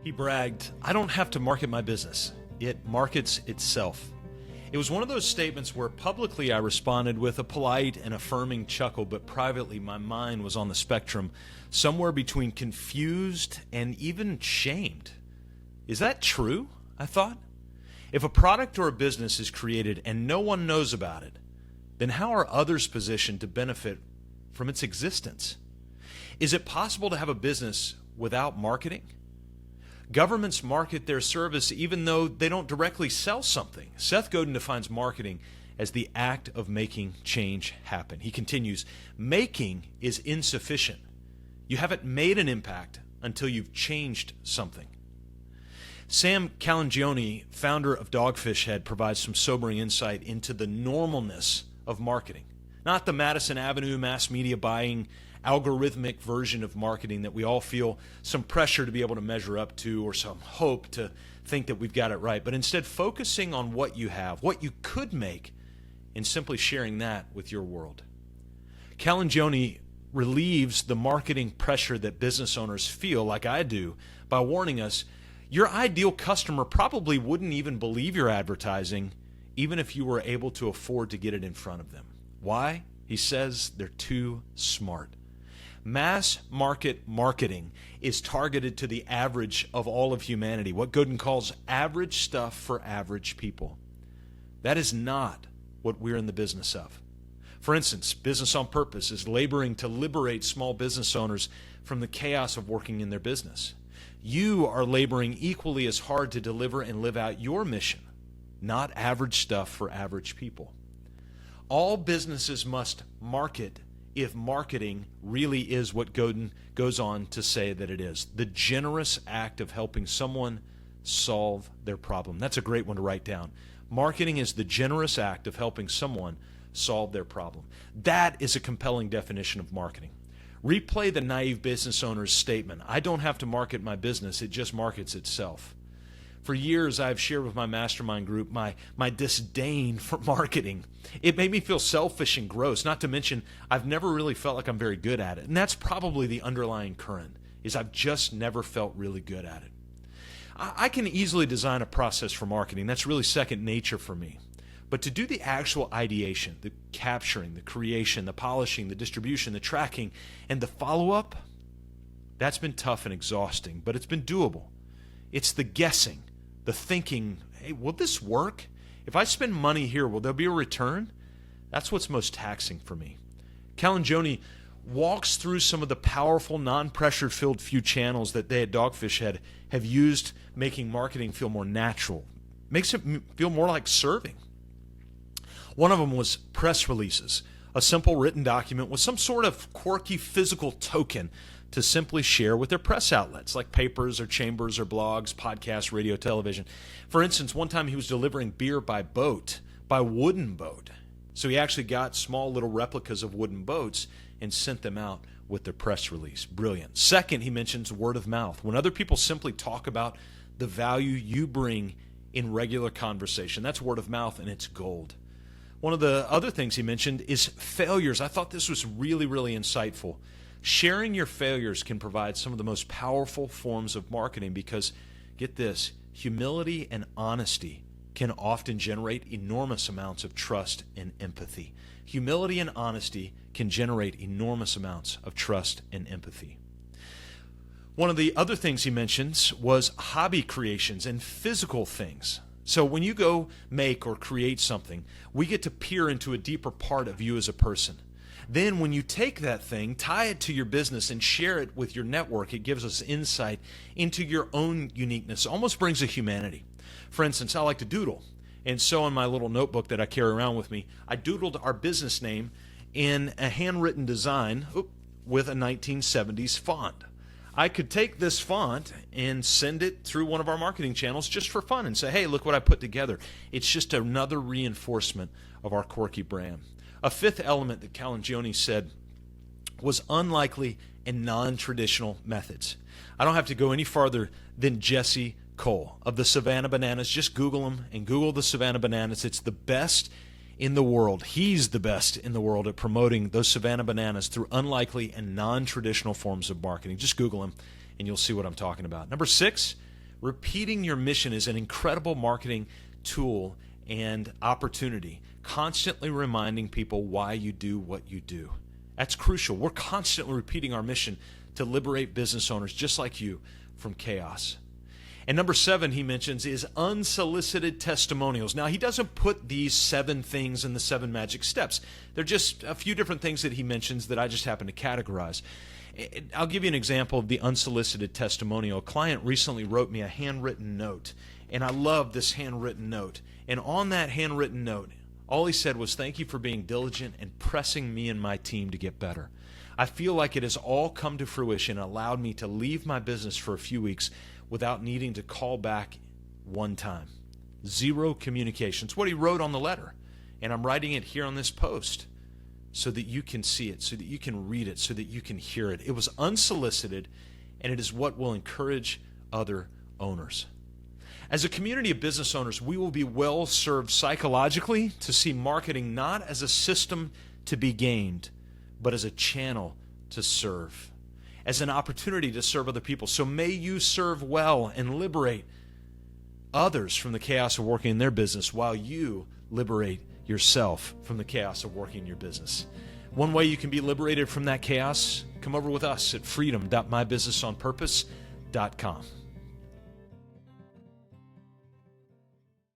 He bragged, "I don't have to market my business. It markets itself." It was one of those statements where publicly I responded with a polite and affirming chuckle, but privately my mind was on the spectrum, somewhere between confused and even shamed. Is that true? I thought. If a product or a business is created and no one knows about it, then how are others positioned to benefit from its existence? Is it possible to have a business without marketing? Governments market their service even though they don't directly sell something. Seth Godin defines marketing as the act of making change happen. He continues, "Making is insufficient. You haven't made an impact until you've changed something." Sam Calagione, founder of Dogfish Head, provides some sobering insight into the normalness of marketing. Not the Madison Avenue mass media buying algorithmic version of marketing that we all feel some pressure to be able to measure up to or some hope to think that we've got it right, but instead focusing on what you have, what you could make, and simply sharing that with your world. Calagione relieves the marketing pressure that business owners feel, like I do, by warning us, your ideal customer probably wouldn't even believe your advertising, even if you were able to afford to get it in front of them. Why? He says they're too smart. Mass market marketing is targeted to the average of all of humanity, what Godin calls average stuff for average people. That is not what we're in the business of. For instance, Business on Purpose is laboring to liberate small business owners from the chaos of working in their business. You are laboring equally as hard to deliver and live out your mission, not average stuff for average people. All businesses must market if marketing really is what Godin goes on to say that it is. The generous act of helping someone solve their problem. That's a great one to write down. Marketing is the generous act of helping someone solve their problem. That is a compelling definition of marketing. Replay the naive business owner's statement, "I don't have to market my business, it just markets itself." For years, I've shared with my mastermind group my disdain for marketing. It made me feel selfish and gross, not to mention I've never really felt like I'm very good at it. And that's probably the underlying current, is I've just never felt really good at it. I can easily design a process for marketing. That's really second nature for me. But to do the actual ideation, the capturing, the creation, the polishing, the distribution, the tracking, and the follow-up, that's been tough and exhausting, but it's been doable. It's the guessing, the thinking, hey, will this work? If I spend money here, will there be a return? That's what's most taxing for me. Calagione walks through some of the powerful, non-pressure-filled few channels that they at Dogfish Head have used, making marketing feel more natural. Makes it feel more like serving. One of them was press releases, a simple written document with some sort of quirky physical token to simply share with their press outlets, like papers or chambers or blogs, podcasts, radio, television. For instance, one time he was delivering beer by boat, by wooden boat. So he actually got small little replicas of wooden boats and sent them out with their press release. Brilliant. Second, he mentions word of mouth. When other people simply talk about the value you bring in regular conversation, that's word of mouth, and it's gold. One of the other things he mentioned is failures. I thought this was really, really insightful. Sharing your failures can provide some of the most powerful forms of marketing because, get this, humility and honesty can often generate enormous amounts of trust and empathy. Humility and honesty can generate enormous amounts of trust and empathy. One of the other things he mentions was hobby creations and physical things. So when you go make or create something, we get to peer into a deeper part of you as a person. Then when you take that thing, tie it to your business, and share it with your network, it gives us insight into your own uniqueness, almost brings a humanity. For instance, I like to doodle. And so in my little notebook that I carry around with me, I doodled our business name in a handwritten design with a 1970s font. I could take this font and send it through one of our marketing channels just for fun and say, hey, look what I put together. It's just another reinforcement of our quirky brand. A fifth element that Calagione said was unlikely and non-traditional methods. I don't have to go any farther than Jesse Cole of the Savannah Bananas. Just Google him and Google the Savannah Bananas. It's the best in the world. He's the best in the world at promoting those Savannah Bananas through unlikely and non-traditional forms of marketing. Just Google him and you'll see what I'm talking about. Number 6, Repeating your mission is an incredible marketing tool and opportunity, constantly reminding people why you do what you do. That's crucial. We're constantly repeating our mission to liberate business owners just like you from chaos. And number 7 he mentions is unsolicited testimonials. Now, he doesn't put these 7 things in the 7 magic steps. They're just a few different things that he mentions that I just happen to categorize. I'll give you an example of the unsolicited testimonial. A client recently wrote me a handwritten note, and I love this handwritten note. And on that handwritten note, all he said was, "Thank you for being diligent and pressing me and my team to get better. I feel like it has all come to fruition and allowed me to leave my business for a few weeks without needing to call back one time." 0 communications. What he wrote on the letter. And I'm writing it here on this post so that you can see it, so that you can read it, so that you can hear it. It was unsolicited, and it is what will encourage other owners. As a community of business owners, we will be well served psychologically to see marketing not as a system to be gained, but as a channel to serve, as an opportunity to serve other people. So may you serve well and liberate others from the chaos of working in their business while you liberate yourself from the chaos of working in your business. One way you can be liberated from that chaos, come over with us at freedom.mybusinessonpurpose.com.